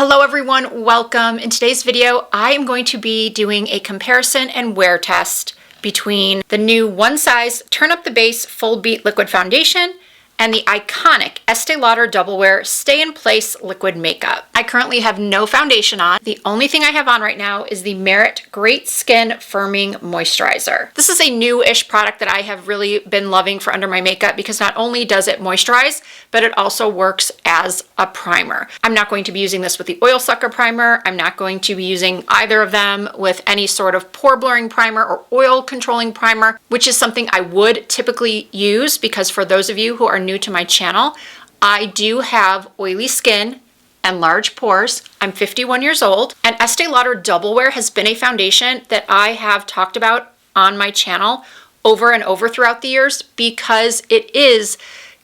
Hello everyone, welcome. In today's video, I am going to be doing a comparison and wear test between the new One Size Turn Up the Base Full Beat Liquid Foundation and the iconic Estée Lauder Double Wear Stay in Place Liquid Makeup. I currently have no foundation on. The only thing I have on right now is the Merit Great Skin Firming Moisturizer. This is a new-ish product that I have really been loving for under my makeup because not only does it moisturize, but it also works as a primer. I'm not going to be using this with the Oil Sucker Primer. I'm not going to be using either of them with any sort of pore blurring primer or oil controlling primer, which is something I would typically use because for those of you who are new to my channel, I do have oily skin and large pores. I'm 51 years old, and Estée Lauder Double Wear has been a foundation that I have talked about on my channel over and over throughout the years because it is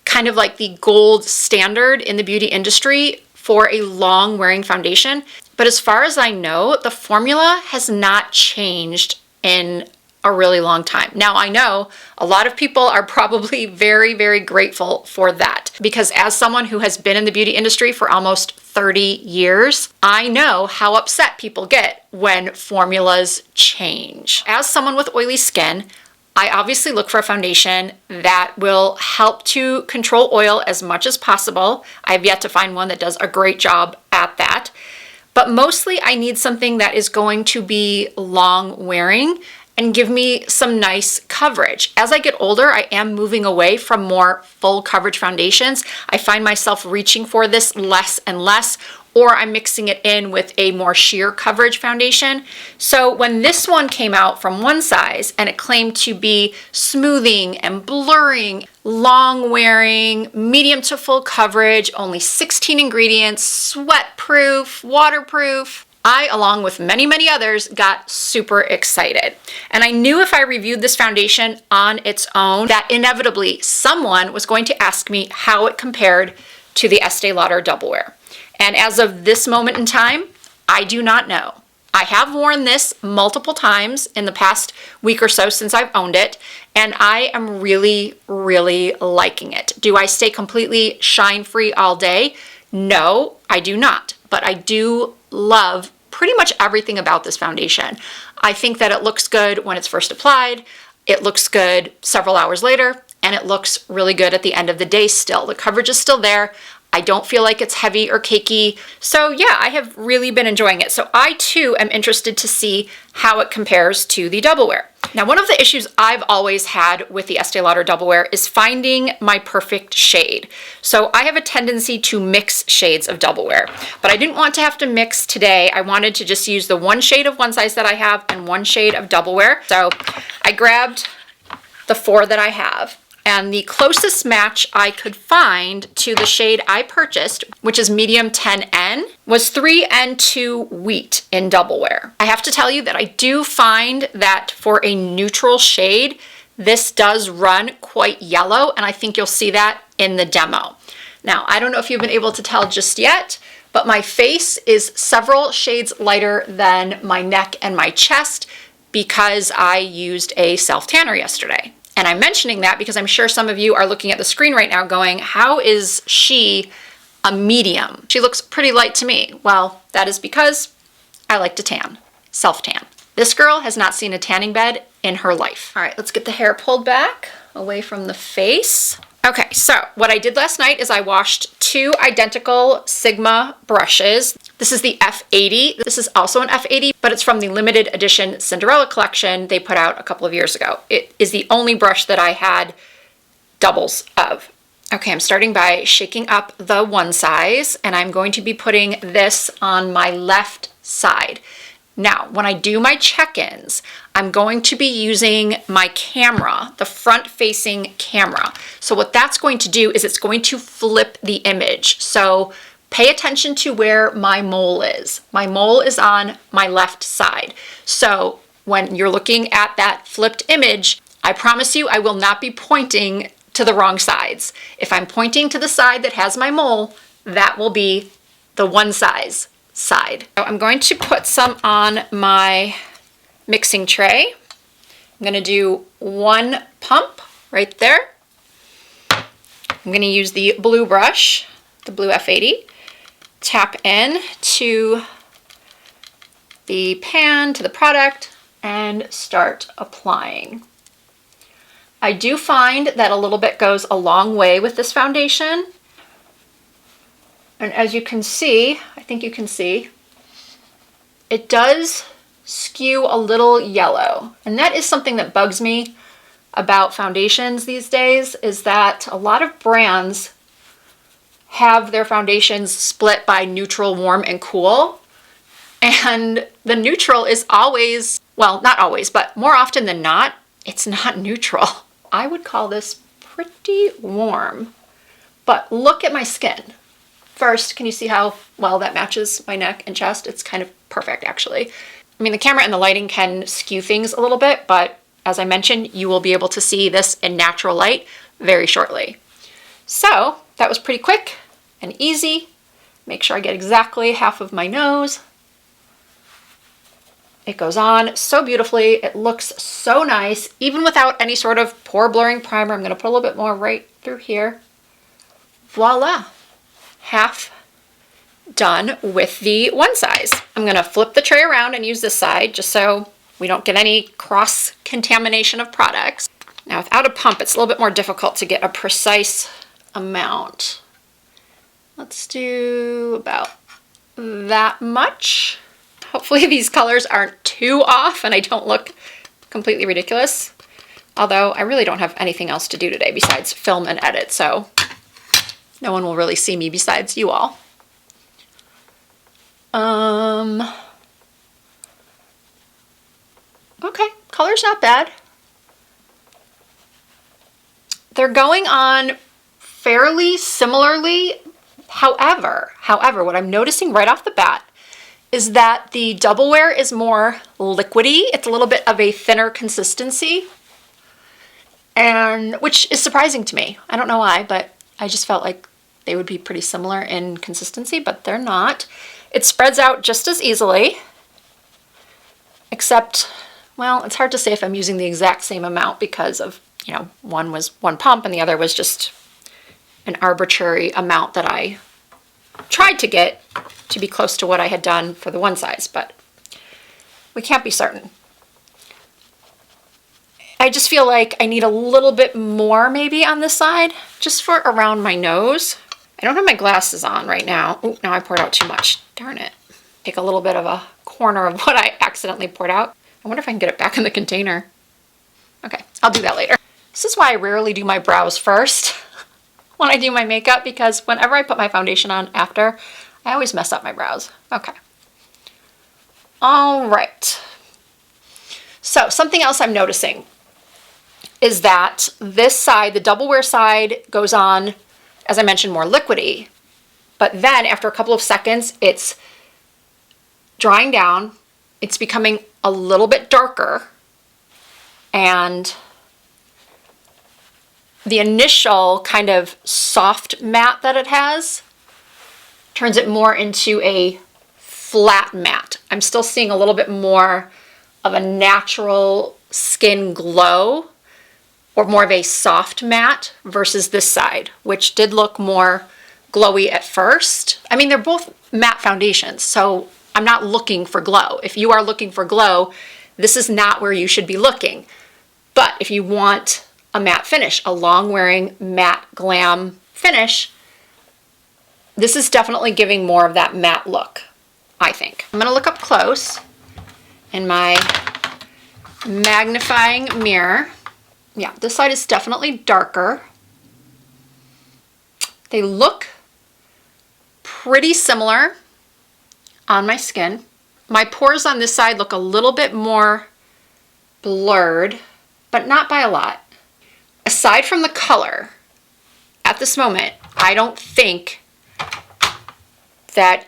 kind of like the gold standard in the beauty industry for a long wearing foundation. But as far as I know, the formula has not changed in a really long time. Now, I know a lot of people are probably very, very grateful for that because as someone who has been in the beauty industry for almost 30 years, I know how upset people get when formulas change. As someone with oily skin, I obviously look for a foundation that will help to control oil as much as possible. I've yet to find one that does a great job at that. But mostly I need something that is going to be long wearing and give me some nice coverage. As I get older, I am moving away from more full coverage foundations. I find myself reaching for this less and less, or I'm mixing it in with a more sheer coverage foundation. So when this one came out from One Size and it claimed to be smoothing and blurring, long wearing, medium to full coverage, only 16 ingredients, sweat proof, waterproof, I, along with many, many others, got super excited. And I knew if I reviewed this foundation on its own, that inevitably someone was going to ask me how it compared to the Estée Lauder Double Wear. And as of this moment in time, I do not know. I have worn this multiple times in the past week or so since I've owned it, and I am really, really liking it. Do I stay completely shine-free all day? No, I do not. But I do love pretty much everything about this foundation. I think that it looks good when it's first applied, it looks good several hours later, and it looks really good at the end of the day still. The coverage is still there. I don't feel like it's heavy or cakey. So yeah, I have really been enjoying it. So I too am interested to see how it compares to the Double Wear. Now, one of the issues I've always had with the Estée Lauder Double Wear is finding my perfect shade. So I have a tendency to mix shades of Double Wear, but I didn't want to have to mix today. I wanted to just use the one shade of One Size that I have and one shade of Double Wear. So I grabbed the 4 that I have. And the closest match I could find to the shade I purchased, which is medium 10N, was 3N2 Wheat in Double Wear. I have to tell you that I do find that for a neutral shade, this does run quite yellow, and I think you'll see that in the demo. Now, I don't know if you've been able to tell just yet, but my face is several shades lighter than my neck and my chest because I used a self-tanner yesterday. And I'm mentioning that because I'm sure some of you are looking at the screen right now going, how is she a medium? She looks pretty light to me. Well, that is because I like to tan, self-tan. This girl has not seen a tanning bed in her life. All right, let's get the hair pulled back away from the face. Okay, so what I did last night is I washed 2 identical Sigma brushes. This is the F80. This is also an F80, but it's from the limited edition Cinderella collection they put out a couple of years ago. It is the only brush that I had doubles of. Okay, I'm starting by shaking up the One Size, and I'm going to be putting this on my left side. Now, when I do my check-ins, I'm going to be using my camera, the front-facing camera. So what that's going to do is it's going to flip the image. So pay attention to where my mole is. My mole is on my left side. So when you're looking at that flipped image, I promise you I will not be pointing to the wrong sides. If I'm pointing to the side that has my mole, that will be the One Size side. So I'm going to put some on my mixing tray. I'm going to do 1 pump right there. I'm going to use the blue brush, the blue F80, tap in to the pan, to the product, and start applying. I do find that a little bit goes a long way with this foundation. And as you can see, I think you can see, it does skew a little yellow. And that is something that bugs me about foundations these days, is that a lot of brands have their foundations split by neutral, warm, and cool. And the neutral is always, well, not always, but more often than not, it's not neutral. I would call this pretty warm, but look at my skin. First, can you see how well that matches my neck and chest? It's kind of perfect, actually. I mean, the camera and the lighting can skew things a little bit, but as I mentioned, you will be able to see this in natural light very shortly. So that was pretty quick and easy. Make sure I get exactly half of my nose. It goes on so beautifully. It looks so nice, even without any sort of pore blurring primer. I'm going to put a little bit more right through here. Voila. Half done with the one size. I'm going to flip the tray around and use this side just so we don't get any cross contamination of products. Now without a pump, it's a little bit more difficult to get a precise amount. Let's do about that much. Hopefully these colors aren't too off and I don't look completely ridiculous. Although I really don't have anything else to do today besides film and edit, so no one will really see me besides you all. Okay, color's not bad. They're going on fairly similarly. However, what I'm noticing right off the bat is that the Double Wear is more liquidy. It's a little bit of a thinner consistency, and which is surprising to me. I don't know why, but I just felt like they would be pretty similar in consistency, but they're not. It spreads out just as easily, except, well, it's hard to say if I'm using the exact same amount because of, you know, one was one pump and the other was just an arbitrary amount that I tried to get to be close to what I had done for the one size, but we can't be certain. I just feel like I need a little bit more maybe on this side, just for around my nose. I don't have my glasses on right now. Oh, now I poured out too much. Darn it. Take a little bit of a corner of what I accidentally poured out. I wonder if I can get it back in the container. Okay, I'll do that later. This is why I rarely do my brows first when I do my makeup, because whenever I put my foundation on after, I always mess up my brows. Okay. All right. So something else I'm noticing is that this side, the Double Wear side, goes on, as I mentioned, more liquidy. But then after a couple of seconds, it's drying down. It's becoming a little bit darker. And the initial kind of soft matte that it has turns it more into a flat matte. I'm still seeing a little bit more of a natural skin glow, or more of a soft matte, versus this side, which did look more glowy at first. I mean, they're both matte foundations, so I'm not looking for glow. If you are looking for glow, this is not where you should be looking. But if you want a matte finish, a long-wearing matte glam finish, this is definitely giving more of that matte look, I think. I'm gonna look up close in my magnifying mirror. Yeah, this side is definitely darker. They look pretty similar on my skin. My pores on this side look a little bit more blurred, but not by a lot. Aside from the color, at this moment, I don't think that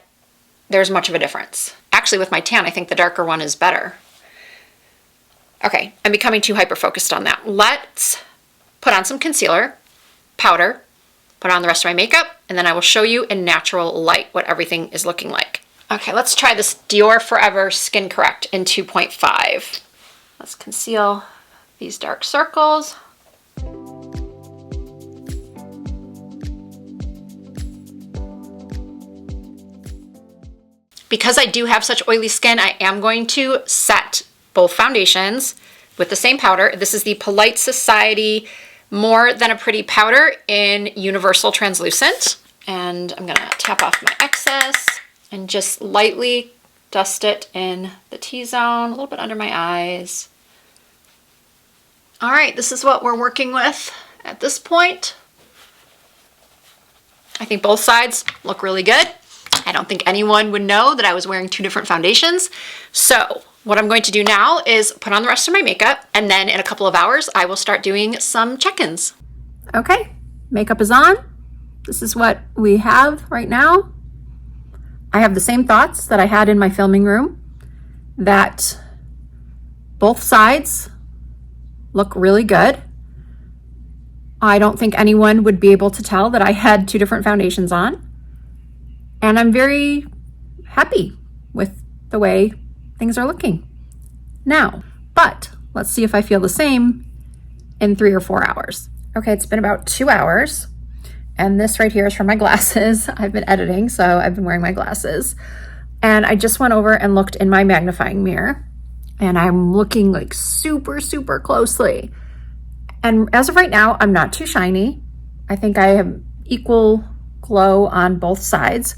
there's much of a difference. Actually, with my tan, I think the darker one is better. Okay, I'm becoming too hyper-focused on that. Let's put on some concealer, powder, put on the rest of my makeup, and then I will show you in natural light what everything is looking like. Okay, let's try this Dior Forever Skin Correct in 2.5. Let's conceal these dark circles. Because I do have such oily skin, I am going to set both foundations with the same powder. This is the Polite Society More Than a Pretty Powder in Universal Translucent. And I'm gonna tap off my excess and just lightly dust it in the T-zone, a little bit under my eyes. All right, this is what we're working with at this point. I think both sides look really good. I don't think anyone would know that I was wearing two different foundations. So what I'm going to do now is put on the rest of my makeup, and then in a couple of hours, I will start doing some check-ins. Okay, makeup is on. This is what we have right now. I have the same thoughts that I had in my filming room, that both sides look really good. I don't think anyone would be able to tell that I had two different foundations on. And I'm very happy with the way things are looking now. But let's see if I feel the same in 3 or 4 hours. Okay, it's been about 2 hours. And this right here is from my glasses. I've been editing, so I've been wearing my glasses. And I just went over and looked in my magnifying mirror. And I'm looking like super, super closely. And as of right now, I'm not too shiny. I think I have equal glow on both sides.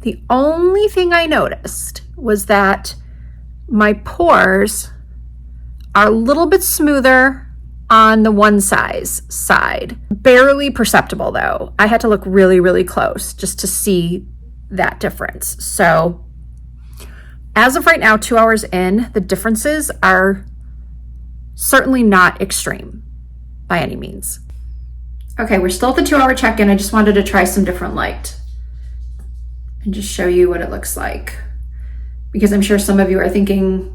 The only thing I noticed was that my pores are a little bit smoother on the one size side. Barely perceptible though. I had to look really, really close just to see that difference. So as of right now, 2 hours in, the differences are certainly not extreme by any means. Okay, we're still at the 2-hour check-in. I just wanted to try some different light and just show you what it looks like. Because I'm sure some of you are thinking,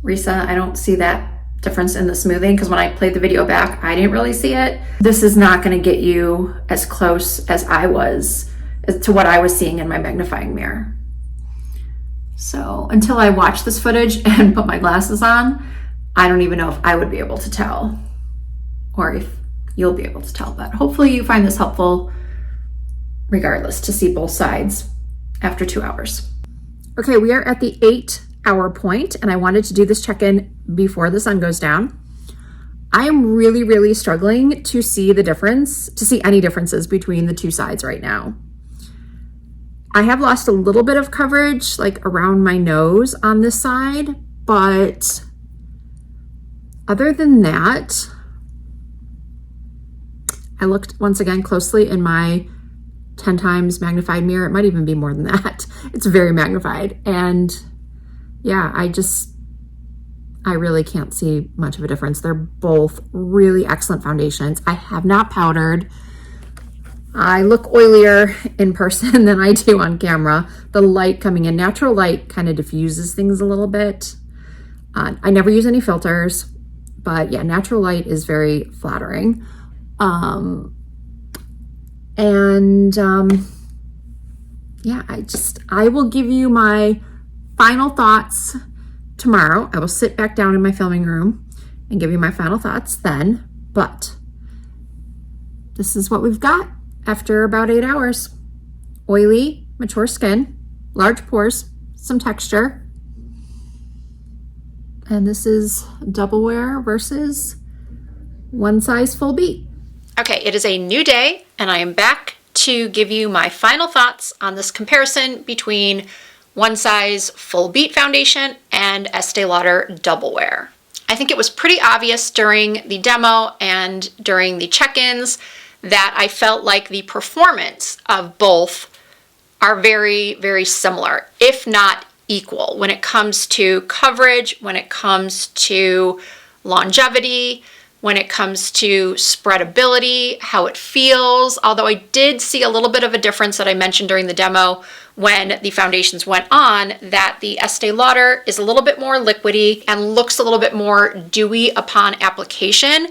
Risa, I don't see that difference in the smoothing, because when I played the video back, I didn't really see it. This is not gonna get you as close as I was to what I was seeing in my magnifying mirror. So until I watch this footage and put my glasses on, I don't even know if I would be able to tell, or if you'll be able to tell. But hopefully you find this helpful regardless, to see both sides after 2 hours. Okay, we are at the 8-hour point, and I wanted to do this check-in before the sun goes down. I am really, really struggling to see the difference, to see any differences between the two sides right now. I have lost a little bit of coverage, like around my nose on this side, but other than that, I looked once again closely in my 10 times magnified mirror. It might even be more than that. It's very magnified. And yeah, I really can't see much of a difference. They're both really excellent foundations. I have not powdered. I look oilier in person than I do on camera. The light coming in, natural light, kind of diffuses things a little bit. I never use any filters, but yeah, natural light is very flattering. Yeah, I will give you my final thoughts tomorrow. I will sit back down in my filming room and give you my final thoughts then, but this is what we've got after about 8 hours. Oily, mature skin, large pores, some texture. And this is double wear versus one size full beat. Okay, it is a new day, and I am back to give you my final thoughts on this comparison between one size full beat foundation and Estée Lauder double wear. I think it was pretty obvious during the demo and during the check-ins that I felt like the performance of both are very, very similar, if not equal, when it comes to coverage, when it comes to longevity, when it comes to spreadability, how it feels. Although I did see a little bit of a difference that I mentioned during the demo when the foundations went on, that the Estée Lauder is a little bit more liquidy and looks a little bit more dewy upon application.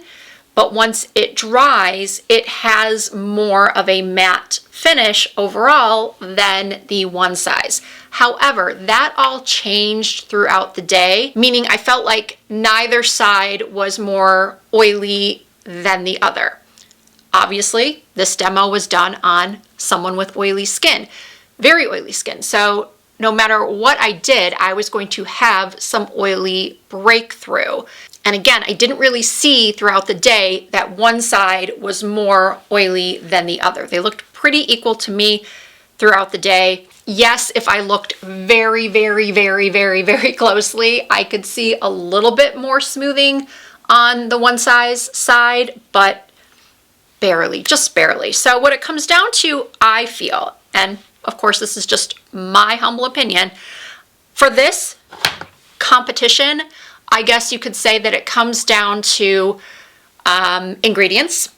But once it dries, it has more of a matte finish overall than the one size. However, that all changed throughout the day, meaning I felt like neither side was more oily than the other. Obviously, this demo was done on someone with oily skin, very oily skin. So no matter what I did, I was going to have some oily breakthrough. And again, I didn't really see throughout the day that one side was more oily than the other. They looked pretty equal to me throughout the day. Yes, if I looked very, very, very, very, very closely, I could see a little bit more smoothing on the one side, but barely, just barely. So what it comes down to, I feel, and of course this is just my humble opinion, for this competition, I guess you could say that it comes down to ingredients.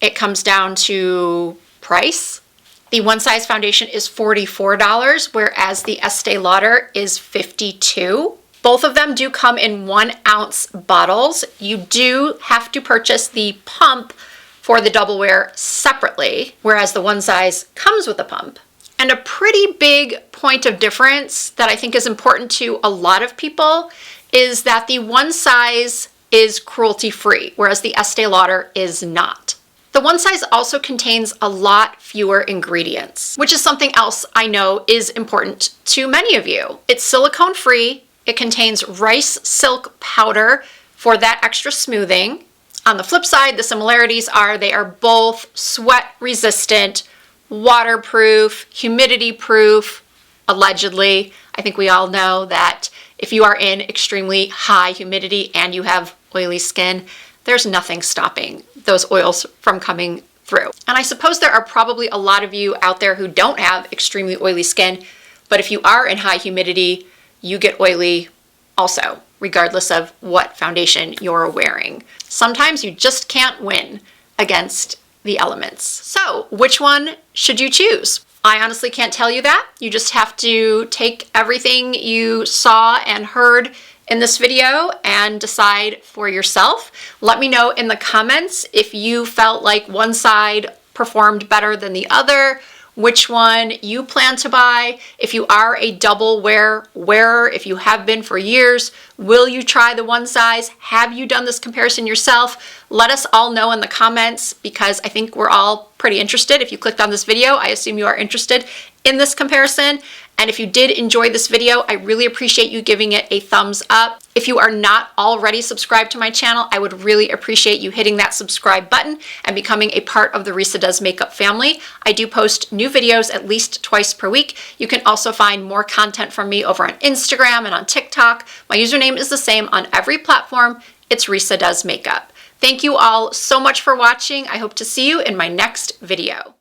It comes down to price. The One Size foundation is $44, whereas the Estée Lauder is $52. Both of them do come in 1 ounce bottles. You do have to purchase the pump for the double wear separately, whereas the One Size comes with a pump. And a pretty big point of difference that I think is important to a lot of people is that the One Size is cruelty-free, whereas the Estée Lauder is not. The One Size also contains a lot fewer ingredients, which is something else I know is important to many of you. It's silicone-free. It contains rice silk powder for that extra smoothing. On the flip side, the similarities are they are both sweat-resistant, waterproof, humidity-proof, allegedly. I think we all know that if you are in extremely high humidity and you have oily skin, there's nothing stopping those oils from coming through. And I suppose there are probably a lot of you out there who don't have extremely oily skin, but if you are in high humidity, you get oily also, regardless of what foundation you're wearing. Sometimes you just can't win against the elements. So, which one should you choose? I honestly can't tell you that. You just have to take everything you saw and heard in this video and decide for yourself. Let me know in the comments if you felt like one side performed better than the other, which one you plan to buy. If you are a double wearer, if you have been for years, will you try the One Size? Have you done this comparison yourself? Let us all know in the comments because I think we're all pretty interested. If you clicked on this video, I assume you are interested in this comparison. And if you did enjoy this video, I really appreciate you giving it a thumbs up. If you are not already subscribed to my channel, I would really appreciate you hitting that subscribe button and becoming a part of the Risa Does Makeup family. I do post new videos at least twice per week. You can also find more content from me over on Instagram and on TikTok. My username is the same on every platform. It's Risa Does Makeup. Thank you all so much for watching. I hope to see you in my next video.